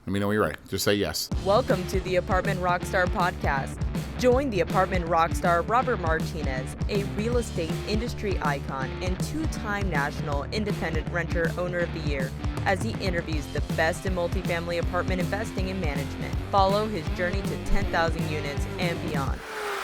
Let me know when you're ready. Just say yes. Welcome to the Apartment Rockstar podcast. Join the Apartment Rockstar Robert Martinez, a real estate industry icon and two-time National Independent Renter Owner of the Year, as he interviews the best in multifamily apartment investing and management. Follow his journey to 10,000 units and beyond.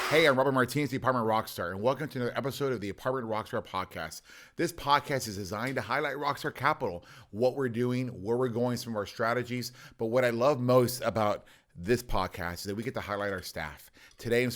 Hey, I'm Robert Martinez, the Apartment Rockstar, and welcome to another episode of the Apartment Rockstar podcast. This podcast is designed to highlight Rockstar Capital, what we're doing, where we're going, some of our strategies. But what I love most about this podcast is that we get to highlight our staff. Today, I'm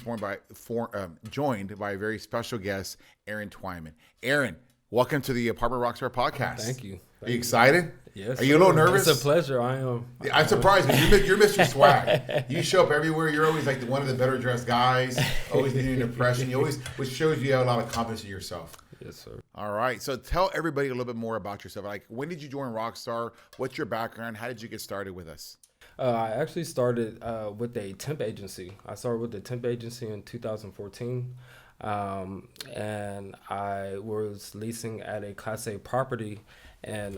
joined by a very special guest, Aaron Twyman. Aaron, welcome to the Apartment Rockstar podcast. Thank you. Are you excited? Yes. Are you a little nervous? It's a pleasure. I am. I'm surprised because you're Mr. Swag. You show up everywhere. You're always like one of the better dressed guys. Always needing an impression. Which shows you have a lot of confidence in yourself. Yes, sir. All right. So tell everybody a little bit more about yourself. Like, when did you join Rockstar? What's your background? How did you get started with us? I actually started with a temp agency. I started with the temp agency in 2014. And I was leasing at a Class A property in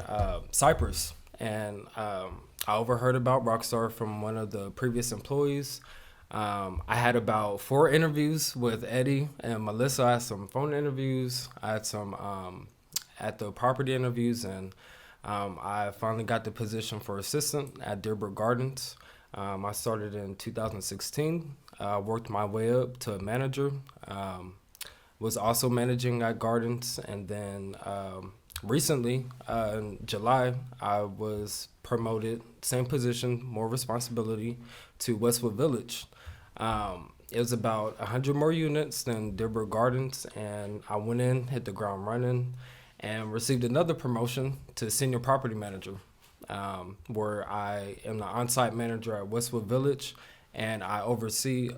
Cypress. And I overheard about Rockstar from one of the previous employees. I had about 4 interviews with Eddie and Melissa. I had some phone interviews. I had some at the property interviews. And I finally got the position for assistant at Dearborn Gardens. I started in 2016. Worked my way up to a manager. Was also managing at Gardens, and then recently in July I was promoted, same position, more responsibility, to Westwood Village. It was about 100 more units than Dearborn Gardens, and I went in, hit the ground running, and received another promotion to senior property manager, where I am the on-site manager at Westwood Village, and I oversee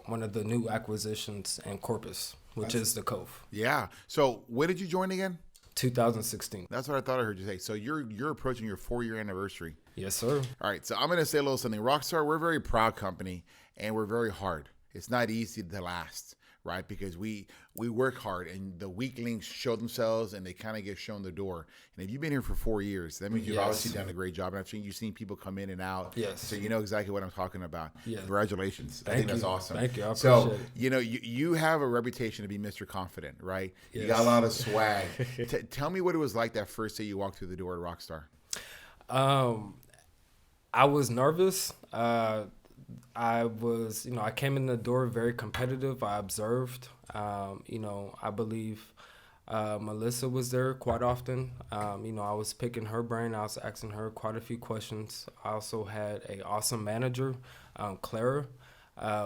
one of the new acquisitions in Corpus, which is the Cove. Yeah. So when did you join again? 2016. That's what I thought I heard you say. So you're approaching your 4-year anniversary. Yes, sir. All right. So I'm going to say a little something. Rockstar, we're a very proud company, and we're very hard. It's not easy to last, right? Because we work hard, and the weak links show themselves, and they kind of get shown the door. And if you've been here for 4 years, that means you've obviously done a great job. And I've seen you've seen people come in and out. Yes. So you know exactly what I'm talking about. Yes. Congratulations. I Thank think you. that's awesome. Thank you. I appreciate it. You have a reputation to be Mr. Confident, right? Yes. You got a lot of swag. Tell me what it was like that first day you walked through the door at Rockstar. I was nervous. I came in the door very competitive. I observed. I believe Melissa was there quite often. I was picking her brain. I was asking her quite a few questions. I also had an awesome manager, Clara,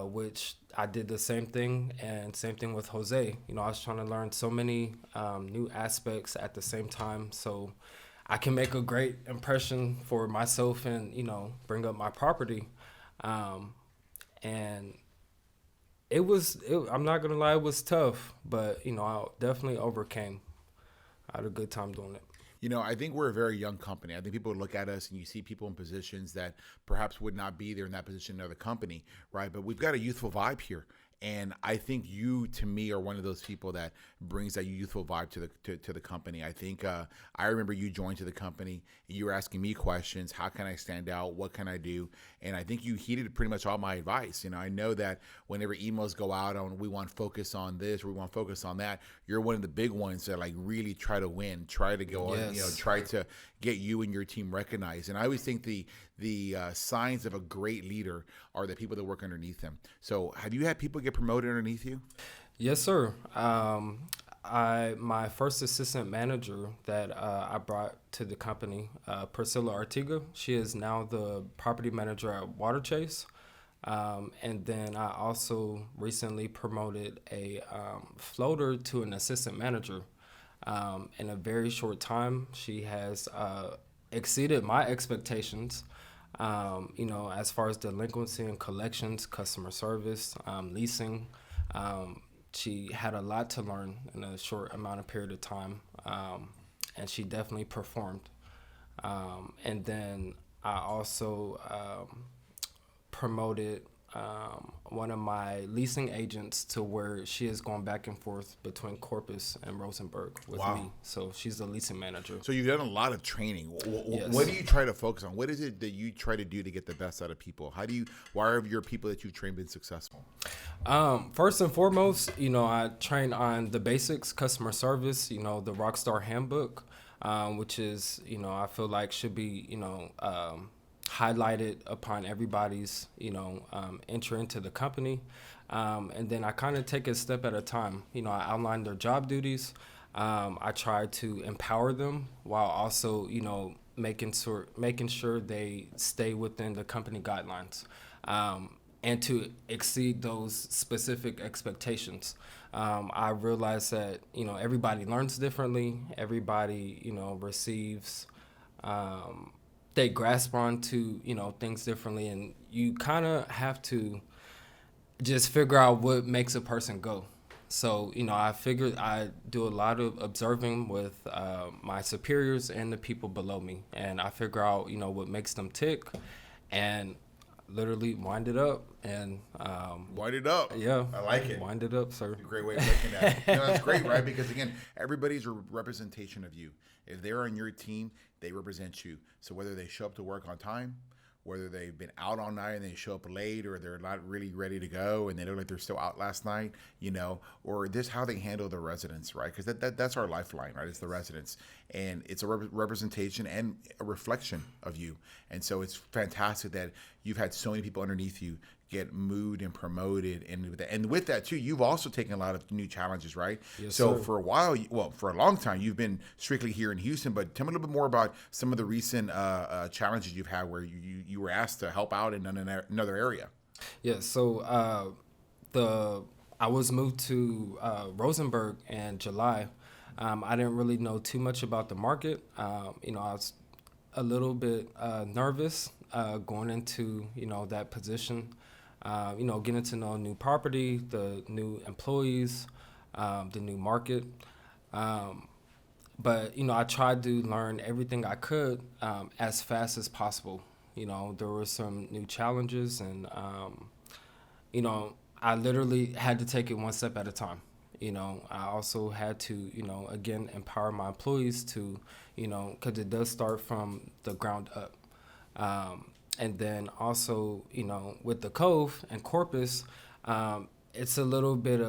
which I did the same thing, and same thing with Jose. I was trying to learn so many new aspects at the same time, so I can make a great impression for myself and, bring up my property. And I'm not going to lie, it was tough, but, I definitely overcame. I had a good time doing it. I think we're a very young company. I think people would look at us and you see people in positions that perhaps would not be there in that position in another company, right? But we've got a youthful vibe here. And I think you, to me, are one of those people that brings that youthful vibe to the company. I think I remember you joined to the company, and you were asking me questions. How can I stand out? What can I do? And I think you heeded pretty much all my advice. I know that whenever emails go out on we want focus on this or we want focus on that, you're one of the big ones that really try to win, try to go on, try to get you and your team recognized. And I always think the signs of a great leader are the people that work underneath them. So have you had people get promoted underneath you? Yes, sir. My first assistant manager that I brought to the company, Priscilla Artiga, she is now the property manager at Water Chase. And then I also recently promoted a floater to an assistant manager. In a very short time, she has exceeded my expectations. As far as delinquency and collections, customer service, leasing, she had a lot to learn in a short amount of period of time, and she definitely performed. And then I also promoted one of my leasing agents to where she is going back and forth between Corpus and Rosenberg with me. So she's the leasing manager. So you've done a lot of training. Yes. What do you try to focus on? What is it that you try to do to get the best out of people? Why have your people that you've trained been successful? First and foremost, I train on the basics, customer service, the Rockstar Handbook, which is, I feel like should be, highlighted upon everybody's, entry into the company. And then I kind of take it a step at a time. I outline their job duties. I try to empower them while also, making sure they stay within the company guidelines. And to exceed those specific expectations. I realize that, everybody learns differently. Everybody, receives, they grasp onto, things differently. And you kind of have to just figure out what makes a person go. So, I figured I do a lot of observing with my superiors and the people below me. And I figure out, what makes them tick. And literally wind it up and wind it up. Yeah, I like it. Wind it up, sir. It's a great way of looking at it. That's great, right? Because again, everybody's a representation of you. If they're on your team, they represent you. So whether they show up to work on time, whether they've been out all night and they show up late, or they're not really ready to go and they look like they're still out last night, or just how they handle the residents, right? Because that's our lifeline, right? It's the residents, and it's a representation and a reflection of you. And so it's fantastic that you've had so many people underneath you get moved and promoted, and with that too, you've also taken a lot of new challenges, right? Yes, so sir. for a while, for a long time, you've been strictly here in Houston, but tell me a little bit more about some of the recent challenges you've had where you were asked to help out in another area. Yeah, so I was moved to Rosenberg in July. I didn't really know too much about the market. I was a little bit nervous going into that position. Getting to know new property, the new employees, the new market. But I tried to learn everything I could as fast as possible. There were some new challenges, and I literally had to take it one step at a time. I also had to, again, empower my employees to, because it does start from the ground up. And then also, with the Cove and Corpus, it's a little bit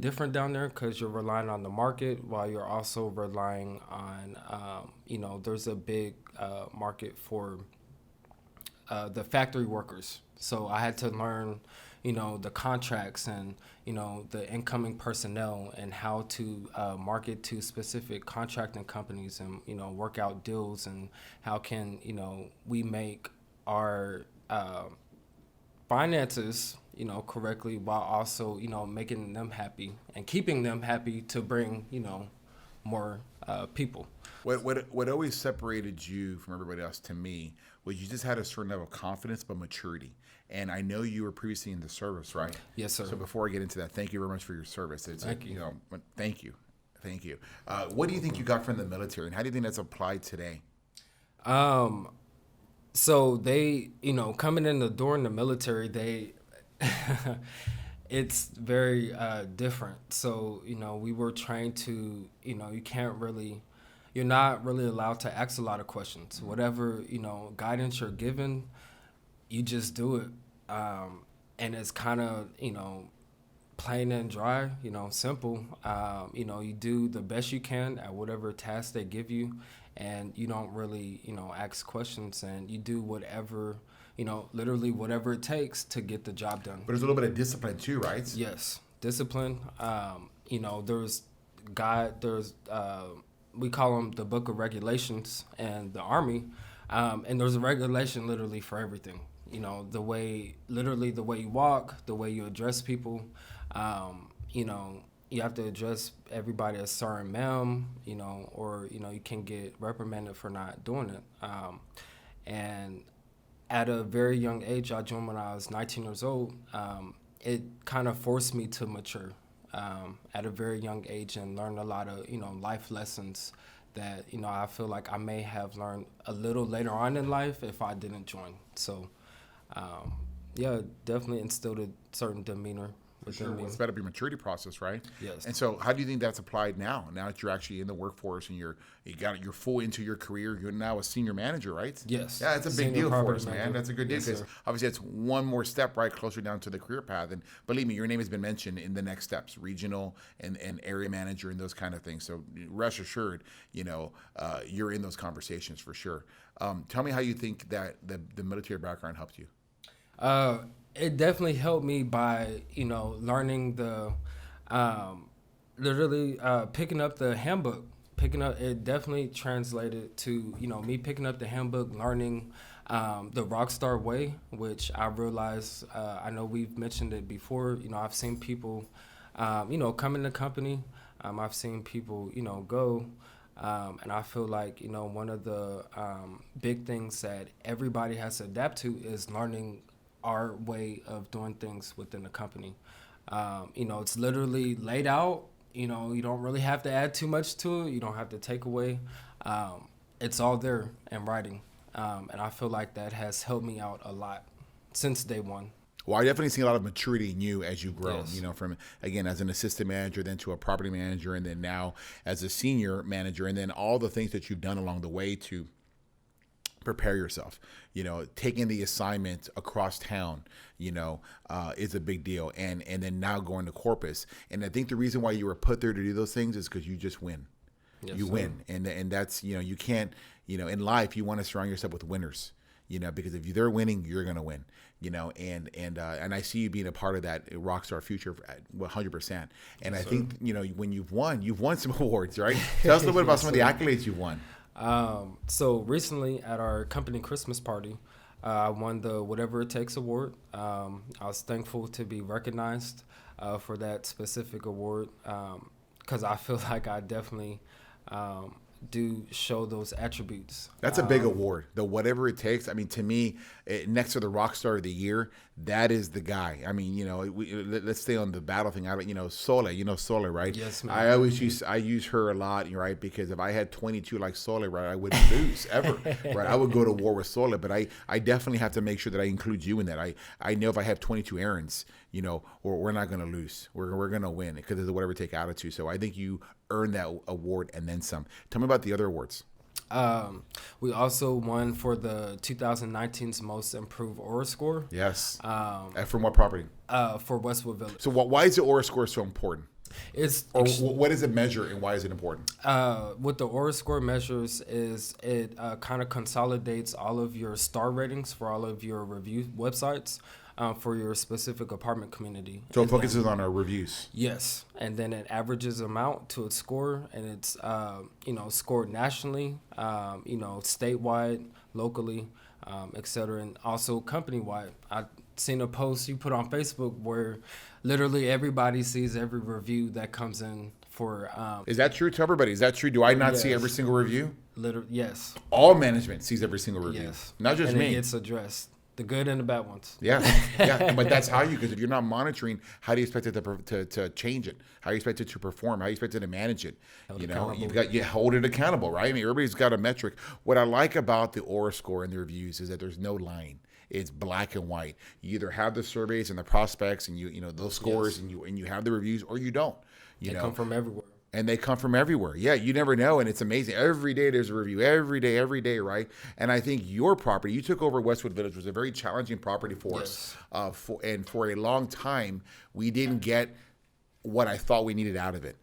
different down there because you're relying on the market while you're also relying on, there's a big market for the factory workers. So I had to learn, the contracts and, the incoming personnel and how to market to specific contracting companies and, work out deals, and how can, we make our finances, correctly while also, making them happy and keeping them happy to bring, more people. What always separated you from everybody else to me was you just had a certain level of confidence but maturity. And I know you were previously in the service, right? Yes, sir. So before I get into that, thank you very much for your service. Thank you. Thank you. Thank you. What do you think you got from the military, and how do you think that's applied today? So they, coming in the door in the military, it's very different. So, we were trained to, you're not really allowed to ask a lot of questions. Whatever, guidance you're given, you just do it. And it's kind of, plain and dry, simple. You do the best you can at whatever task they give you, and you don't really, ask questions, and you do whatever, literally whatever it takes to get the job done. But there's a little bit of discipline too, right? Yes, discipline. We call them the Book of Regulations in the Army, and there's a regulation literally for everything. The way you walk, the way you address people, you have to address everybody as sir and ma'am, or, you can get reprimanded for not doing it. And at a very young age, I joined when I was 19 years old. It kind of forced me to mature at a very young age and learn a lot of, life lessons that, I feel like I may have learned a little later on in life if I didn't join. So, Yeah, definitely instilled a certain demeanor Sure, within well, me. it's got to be a maturity process, right? Yes. And so, how do you think that's applied now? Now that you're actually in the workforce and you're full into your career, you're now a senior manager, right? Yes. Yeah, it's a big Senior deal for property us, man. manager. That's a good deal Yes, because sir. obviously it's one more step right closer down to the career path. And believe me, your name has been mentioned in the next steps, regional and area manager and those kind of things. So rest assured, you're in those conversations for sure. Tell me how you think that the military background helped you. It definitely helped me by, learning literally picking up the handbook. It definitely translated to, me picking up the handbook, learning the Rockstar way, which I realized, I know we've mentioned it before, I've seen people, come in the company. I've seen people, go. And I feel like, one of the big things that everybody has to adapt to is learning our way of doing things within the company. It's literally laid out. You don't really have to add too much to it. You don't have to take away. It's all there in writing. And I feel like that has helped me out a lot since day one. Well, I definitely see a lot of maturity in you as you grow, Yes. From, again, as an assistant manager, then to a property manager, and then now as a senior manager, and then all the things that you've done along the way to prepare yourself. Taking the assignment across town, is a big deal. And then now going to Corpus. And I think the reason why you were put there to do those things is because you just win. Yes, You sir. win. And that's, you can't, in life, you want to surround yourself with winners. Because if they're winning, you're going to win, and I see you being a part of that Rockstar future 100%. And I think, when you've won some awards, right? Tell us a little bit about some of the accolades you've won. So recently at our company Christmas party, I won the Whatever It Takes award. I was thankful to be recognized for that specific award because I feel like I definitely do show those attributes. That's a big award. The Whatever It Takes. I mean, to me, next to the Rockstar of the Year, that is the guy. I mean, let's stay on the battle thing. Sole, Sole, right? Yes, ma'am. I use her a lot, right? Because if I had 22 like Sole, right, I wouldn't lose ever, right? I would go to war with Sole, but I definitely have to make sure that I include you in that. I know if I have 22 Aarons, we're not going to lose. We're going to win because of the Whatever It Take attitude. So I think you earned that award and then some. Tell me about the other awards. We also won for the 2019's Most Improved Aura Score. Yes. And from what property? For Westwood Village. So why is the Aura Score so important? Or what does it measure and why is it important? What the Aura Score measures is it kind of consolidates all of your star ratings for all of your review websites for your specific apartment community. So it focuses on our reviews. Yes, and then it averages them out to its score, and it's scored nationally, statewide, locally, etc., and also company-wide. I've seen a post you put on Facebook where literally everybody sees every review that comes in for. Is that true to everybody? Is that true? Do I not see Yes. every single review? Yes. All management sees every single review. Yes. Not just and me. It gets addressed. The good and the bad ones. Yeah, but that's how because if you're not monitoring, how do you expect it to change it? How do you expect it to perform? How do you expect it to manage it? You hold it accountable, right? I mean, everybody's got a metric. What I like about the Aura Score and the reviews is that there's no lying. It's black and white. You either have the surveys and the prospects and those scores Yes. and you have the reviews or you don't. They come from everywhere. And they come from everywhere. Yeah, you never know, and it's amazing. Every day there's a review. Every day, right? And I think your property, you took over Westwood Village, was a very challenging property for Yes. us. For a long time, we didn't get what I thought we needed out of it.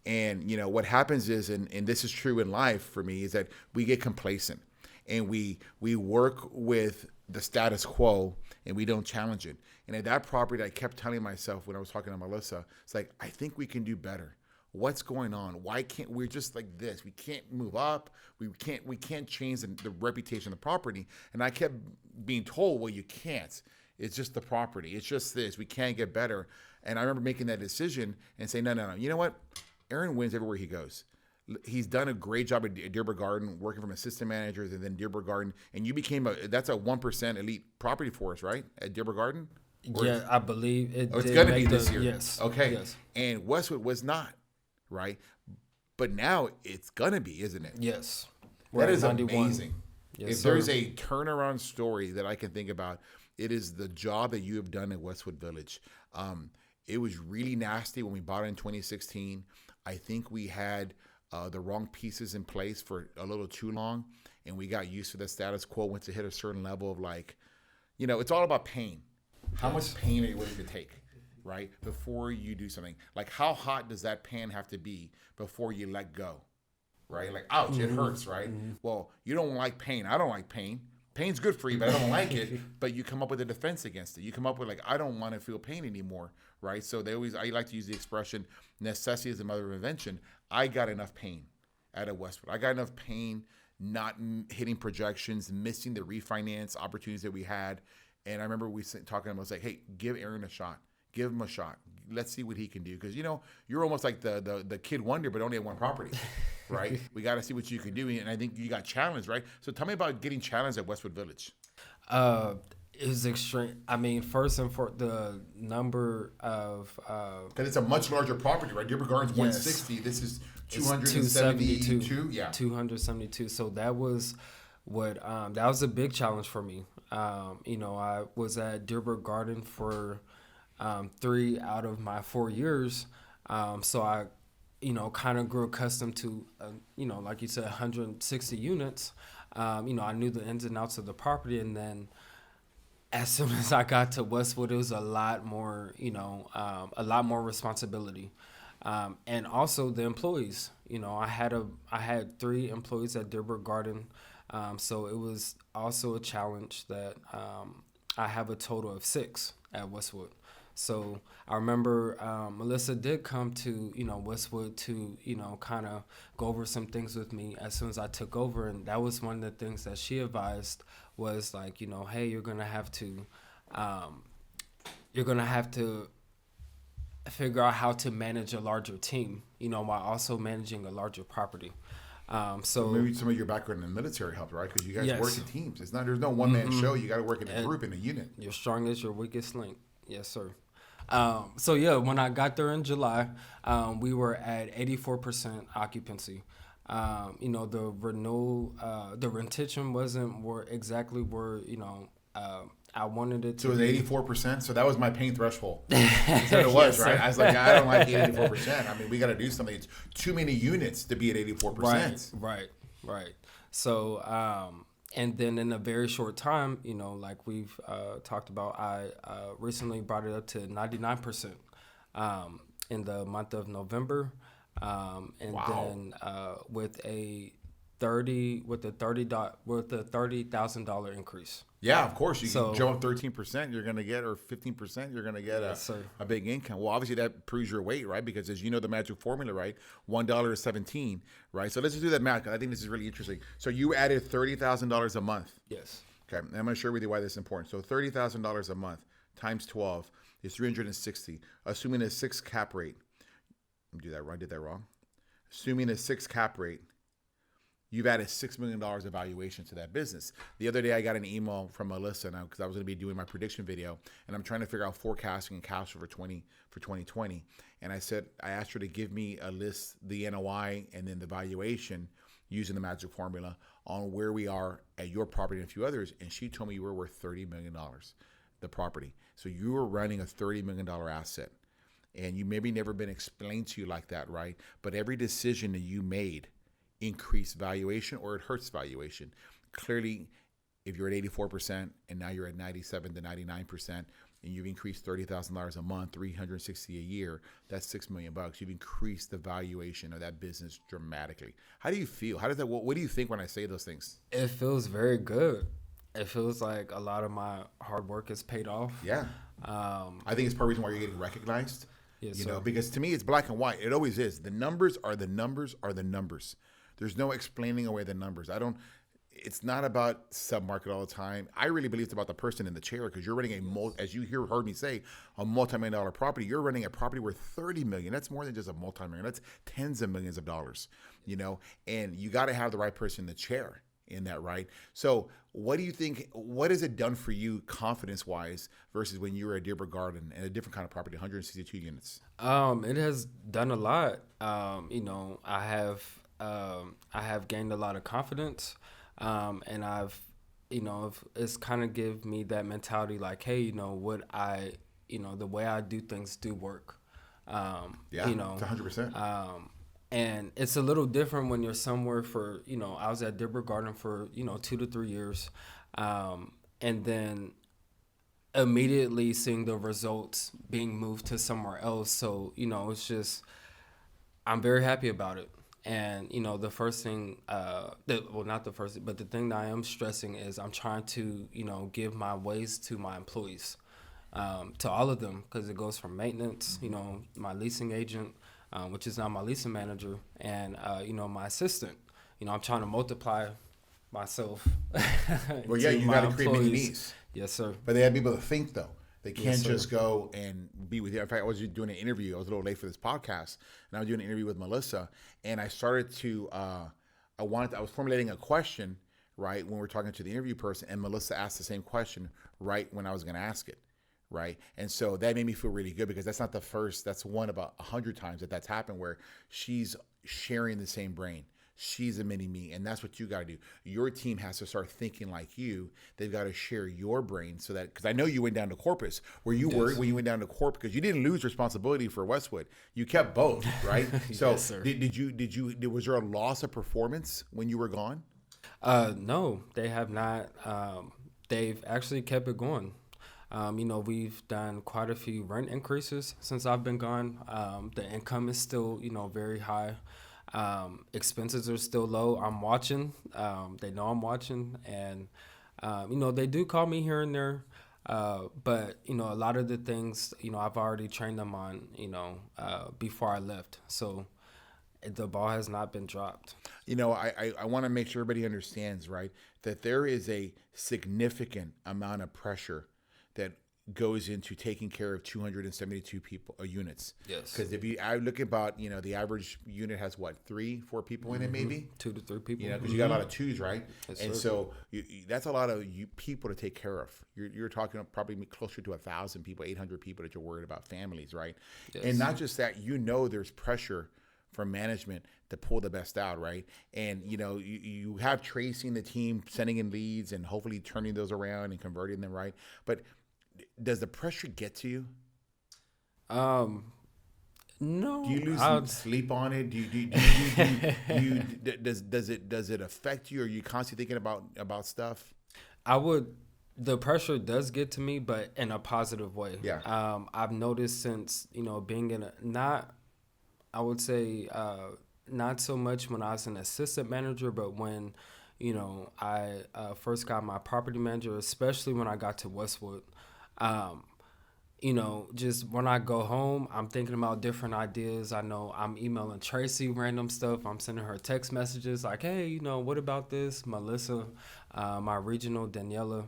And what happens is, and this is true in life for me, is that we get complacent, and we work with the status quo, and we don't challenge it. And at that property, I kept telling myself when I was talking to Melissa, it's like I think we can do better. What's going on? Why can't we're just like this? We can't move up. We can't change the reputation of the property. And I kept being told, well, you can't. It's just the property. It's just this. We can't get better. And I remember making that decision and saying, no. You know what? Aaron wins everywhere he goes. He's done a great job at Dearborn Garden, working from assistant managers and then Dearborn Garden. And you became that's a 1% elite property for us, right? At Dearborn Garden? Yeah, I believe it. It's going to be this year. Yes. Okay. Yes. And Westwood was not. Right, but now it's gonna be, isn't it? Yes. That is 91. amazing. Yes, If sir. there's a turnaround story that I can think about, it is the job that you have done at Westwood Village. It was really nasty when we bought it in 2016. I think we had the wrong pieces in place for a little too long, and we got used to the status quo. Once it hit a certain level of like, it's all about pain. How much pain are you willing to take, right? Before you do something. Like, how hot does that pan have to be before you let go, right? Like, ouch, it hurts, right? Well, you don't like pain. I don't like pain. Pain's good for you, but I don't like it. But you come up with a defense against it. You come up with like, I don't want to feel pain anymore, right? So I like to use the expression, necessity is the mother of invention. I got enough pain out of Westwood. I got enough pain not hitting projections, missing the refinance opportunities that we had. And I remember we talking about, I was like, hey, give Aaron a shot. Give him a shot. Let's see what he can do. Because, you're almost like the kid wonder, but only at one property, right? We got to see what you can do. And I think you got challenged, right? So tell me about getting challenged at Westwood Village. It was extreme. I mean, first and for the number of... Because it's a much larger property, right? Dearborn Gardens 160. This is 272. Yeah. 272. So that was that was a big challenge for me. I was at Dearborn Garden for 3 out of my 4 years. So I, kind of grew accustomed to, like you said, 160 units. I knew the ins and outs of the property. And then as soon as I got to Westwood, it was a lot more responsibility. And also the employees. I had 3 employees at Dearborn Garden. So it was also a challenge that I have a total of 6 at Westwood. So I remember Melissa did come to, Westwood to, kind of go over some things with me as soon as I took over. And that was one of the things that she advised was like, hey, you're going to have to figure out how to manage a larger team, while also managing a larger property. So maybe some of your background in the military helped, right? Because you guys work in teams. There's no one man show. You got to work in a group, in a unit. Your strongest, your weakest link. Yes, sir. When I got there in July, we were at 84% occupancy. The renewal, the retention wasn't exactly where I wanted it to. So it was 84%. So that was my pain threshold. That's what it was, right? I was like, I don't like 84%. I mean, we got to do something. It's too many units to be at 84%. Right. So, and then in a very short time, like we've talked about, I recently brought it up to 99% in the month of November, and wow. Then with a $30,000 increase. Yeah, of course. You can jump 13%, you're going to get, or 15%, you're going to get a big income. Well, obviously that proves your weight, right? Because as you know, the magic formula, right? $1 is 17, right? So let's just do that math. I think this is really interesting. So you added $30,000 a month. Yes. Okay. And I'm going to share with you why this is important. So $30,000 a month times 12 is 360, assuming a 6 cap rate. Let me do that wrong. I did that wrong. Assuming a 6 cap rate, you've added $6 million of valuation to that business. The other day, I got an email from Melissa because I was going to be doing my prediction video, and I'm trying to figure out forecasting and cash flow for 2020. And I asked her to give me a list, the NOI, and then the valuation using the magic formula on where we are at your property and a few others. And she told me you were worth $30 million, the property. So you were running a $30 million asset. And you maybe never been explained to you like that, right? But every decision that you made increase valuation or it hurts valuation. Clearly, if you're at 84% and now you're at 97 to 99% and you've increased $30,000 a month, $360 a year, that's $6 million. You've increased the valuation of that business dramatically. How do you feel? What do you think when I say those things? It feels very good. It feels like a lot of my hard work has paid off. Yeah. I think it's part of the reason why you're getting recognized. Yes, because to me it's black and white. It always is. The numbers are the numbers are the numbers. There's no explaining away the numbers. It's not about sub-market all the time. I really believe it's about the person in the chair because you're running as you heard me say, a multi-million-dollar property. You're running a property worth $30 million. That's more than just a multi-million. That's tens of millions of dollars, and you got to have the right person in the chair in that, right? So what do you think, what has it done for you confidence-wise versus when you were at Dearborn Garden and a different kind of property, 162 units? It has done a lot. I have gained a lot of confidence. And I've, it's kind of give me that mentality like, hey, the way I do things do work. Yeah, it's 100%. And it's a little different when you're somewhere for, I was at Dibber Garden for, 2 to 3 years. And then immediately seeing the results being moved to somewhere else. So, it's just, I'm very happy about it. And, the first thing, not the first, but the thing that I am stressing is I'm trying to, give my ways to my employees, to all of them, because it goes from maintenance, my leasing agent, which is now my leasing manager, and, my assistant. I'm trying to multiply myself. Well, yeah, you got to create many needs. Yes, sir. But they have people to think, though. They can't just go and be with you. In fact, I was doing an interview. I was a little late for this podcast, and I was doing an interview with Melissa, and I started to, I was formulating a question, right, when we were talking to the interview person, and Melissa asked the same question right when I was going to ask it, right? And so that made me feel really good, because that's not the first, that's one about 100 times that's happened where she's sharing the same brain. She's a mini me, and that's what you got to do. Your team has to start thinking like you. They've got to share your brain, so that, because I know you went down to Corpus, where you were when you went down to Corpus, because you didn't lose responsibility for Westwood. You kept both, right? So yes, sir. Was there a loss of performance when you were gone? No, they have not. They've actually kept it going. We've done quite a few rent increases since I've been gone. The income is still, very high. Expenses are still low. I'm watching. They know I'm watching, and they do call me here and there. But a lot of the things, I've already trained them on, before I left. So the ball has not been dropped. I want to make sure everybody understands, right, that there is a significant amount of pressure that goes into taking care of 272 units. Yes. Because if I look about, the average unit has what, 3-4 people in it, maybe 2 to 3 people. Because you got a lot of twos, right? Yes, and sir. so that's a lot of people to take care of. You're talking probably closer to 1,000 people, 800 people that you're worried about, families, right? Yes. And not just that, there's pressure from management to pull the best out, right? And you have Tracy and the team sending in leads and hopefully turning those around and converting them, right? But does the pressure get to you? No. Do you lose sleep on it? Does it affect you? Are you constantly thinking about stuff? The pressure does get to me, but in a positive way. Yeah. I've noticed since, being not so much when I was an assistant manager, but when, I first got my property manager, especially when I got to Westwood. Just when I go home, I'm thinking about different ideas. I know I'm emailing Tracy random stuff. I'm sending her text messages like, hey, what about this? Melissa, my regional, Daniela.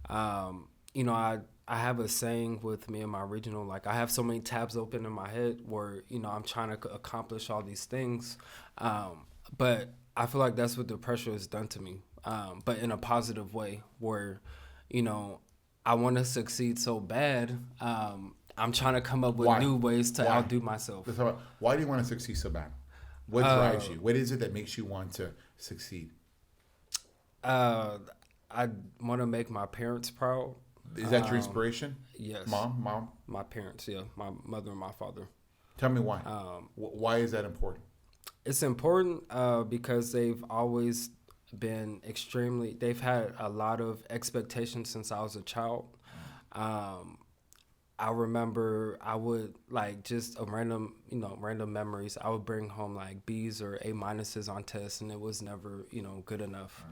I have a saying with me and my regional, like I have so many tabs open in my head where, I'm trying to accomplish all these things. But I feel like that's what the pressure has done to me, but in a positive way where, I want to succeed so bad. I'm trying to come up with new ways to outdo myself. Why do you want to succeed so bad? What drives you? What is it that makes you want to succeed? I want to make my parents proud. Is that your inspiration? Yes. Mom? My parents, yeah. My mother and my father. Tell me why. Why is that important? It's important because they've always been they've had a lot of expectations since I was a child. I remember I would just a random memories. I would bring home like B's or A minuses on tests, and it was never, good enough.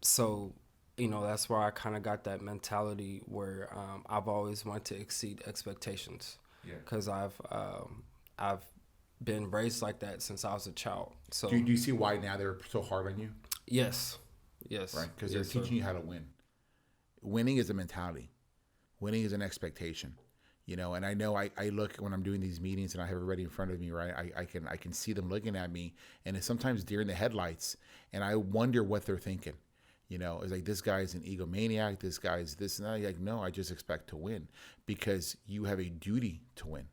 So, that's where I kind of got that mentality where I've always wanted to exceed expectations. Yeah. Because I've been raised like that since I was a child. So do you see why now they're so hard on you? Yes. Right, because they're teaching you how to win. Winning is a mentality. Winning is an expectation. And I know I look when I'm doing these meetings and I have everybody in front of me, right? I can see them looking at me, and it's sometimes deer in the headlights, and I wonder what they're thinking. It's like, this guy's an egomaniac. This guy's this and that. Like, no, I just expect to win because you have a duty to win.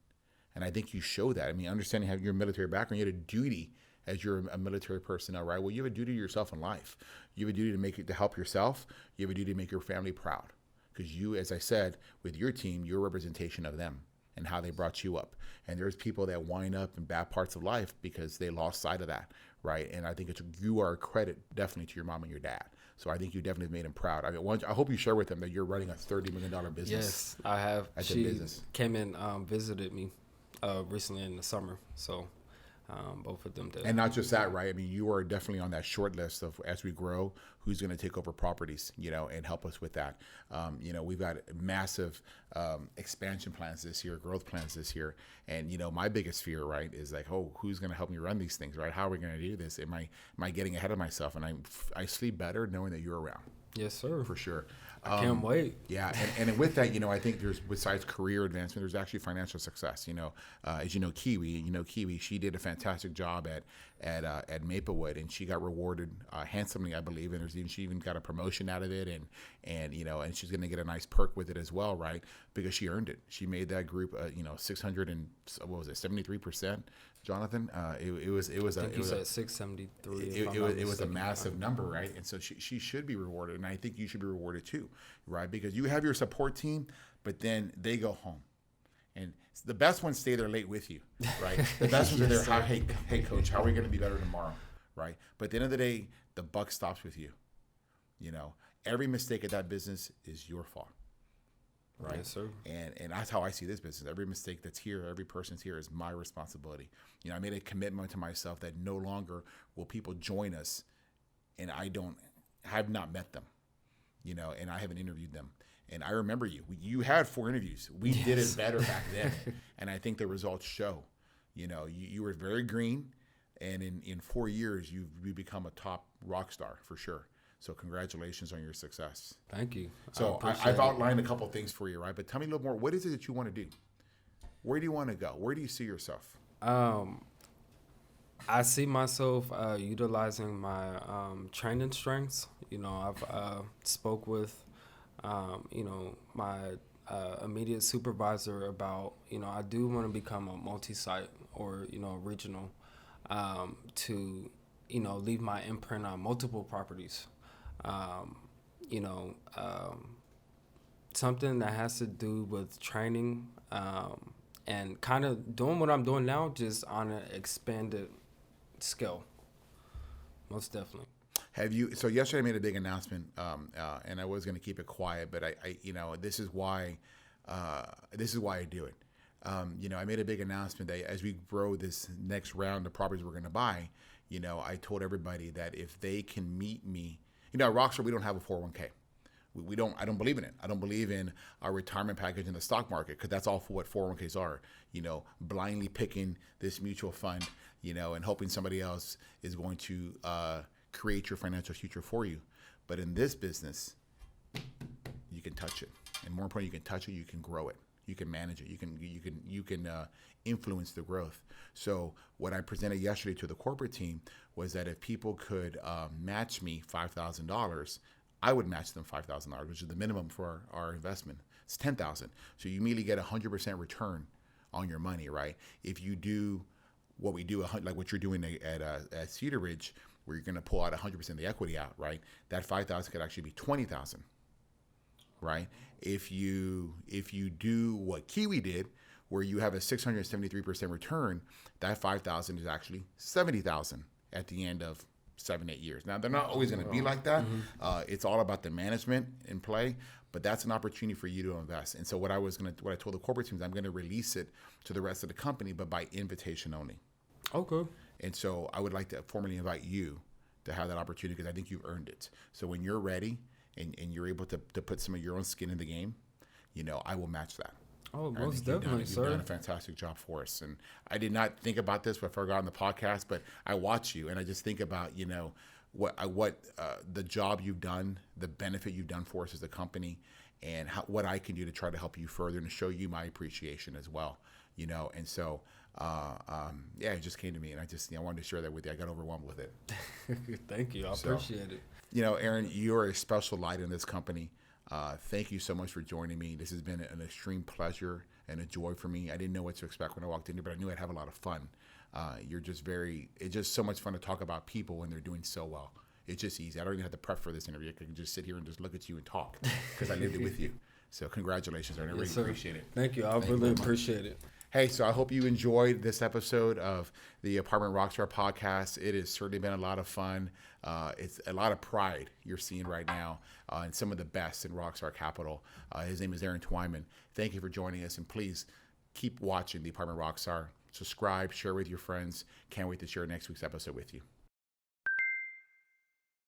And I think you show that. I mean, understanding how your military background, you had a duty as you're a military personnel, right? Well, you have a duty to yourself in life. You have a duty to help yourself. You have a duty to make your family proud. Because you, as I said, with your team, you're a representation of them and how they brought you up. And there's people that wind up in bad parts of life because they lost sight of that, right? And I think you are a credit definitely to your mom and your dad. So I think you definitely made them proud. I mean, I hope you share with them that you're running a $30 million business. Yes, I have. She came and visited me recently in the summer. So both of them did. And not just that, right? I mean, you are definitely on that short list of, as we grow, who's going to take over properties, and help us with that. We've got massive expansion plans this year, growth plans this year. And, my biggest fear, right, is like, who's going to help me run these things, right? How are we going to do this? Am I getting ahead of myself? And I sleep better knowing that you're around. Yes, sir. For sure. I can't wait. Yeah, and with that, I think there's, besides career advancement, there's actually financial success. As Kiwi, she did a fantastic job at Maplewood, and she got rewarded handsomely, I believe. And she even got a promotion out of it, and she's going to get a nice perk with it as well, right? Because she earned it. She made that group, 600 and what was it, 73%. Jonathan, it was 673. It was a massive number, right? And so she should be rewarded, and I think you should be rewarded too, right? Because you have your support team, but then they go home, and the best ones stay there late with you, right? The best ones are there. Hey, coach, how are we going to be better tomorrow, right? But at the end of the day, the buck stops with you. Every mistake at that business is your fault. Right. Yes, sir. And that's how I see this business. Every mistake that's here, every person's here is my responsibility. I made a commitment to myself that no longer will people join us and I have not met them, and I haven't interviewed them. And I remember you had 4 interviews. We did it better back then. And I think the results show, you were very green, and in 4 years, you've become a top rock star for sure. So congratulations on your success. Thank you. So I've outlined a couple of things for you, right? But tell me a little more. What is it that you want to do? Where do you want to go? Where do you see yourself? I see myself utilizing my training strengths. I've spoke with, my immediate supervisor about, I do want to become a multi-site or, regional to, leave my imprint on multiple properties. Something that has to do with training and kind of doing what I'm doing now, just on an expanded scale. Most definitely. So yesterday I made a big announcement, and I was going to keep it quiet, but this is why I do it. I made a big announcement that as we grow this next round of properties we're going to buy, I told everybody that if they can meet me, at Rockstar, we don't have a 401k. I don't believe in it. I don't believe in our retirement package in the stock market, because that's all for what 401ks are, blindly picking this mutual fund, and hoping somebody else is going to create your financial future for you. But in this business, you can touch it. And more importantly, you can touch it, you can grow it. You can manage it. You can influence the growth. So what I presented yesterday to the corporate team was that if people could match me $5,000, I would match them $5,000, which is the minimum for our investment. It's $10,000. So you immediately get 100% return on your money, right? If you do what we do, like what you're doing at Cedar Ridge, where you're going to pull out 100% of the equity out, right? That $5,000 could actually be $20,000. Right? If you do what Kiwi did, where you have a 673% return, that $5,000 is actually $70,000 at the end of 7-8 years. Now, they're not always going to be like that. Mm-hmm. It's all about the management in play, but that's an opportunity for you to invest. And so what I told the corporate team is I'm going to release it to the rest of the company, but by invitation only. Okay. And so I would like to formally invite you to have that opportunity, because I think you've earned it. So when you're ready and you're able to put some of your own skin in the game, I will match that. Oh, most definitely, sir. You've done a fantastic job for us. And I did not think about this before I got on the podcast, but I watch you and I just think about, what the job you've done, the benefit you've done for us as a company, and what I can do to try to help you further and to show you my appreciation as well, And so, it just came to me, and I wanted to share that with you. I got overwhelmed with it. Thank you. I appreciate it. Aaron, you're a special light in this company. Thank you so much for joining me. This has been an extreme pleasure and a joy for me. I didn't know what to expect when I walked in here, but I knew I'd have a lot of fun. You're just it's just so much fun to talk about people when they're doing so well. It's just easy. I don't even have to prep for this interview. I can just sit here and just look at you and talk because I lived it with you. So congratulations, Aaron. I really appreciate it. Thank you. I really appreciate it. Hey, so I hope you enjoyed this episode of the Apartment Rockstar podcast. It has certainly been a lot of fun. It's a lot of pride you're seeing right now and some of the best in Rockstar Capital. His name is Aaron Twyman. Thank you for joining us, and please keep watching the Apartment Rockstar. Subscribe, share with your friends. Can't wait to share next week's episode with you.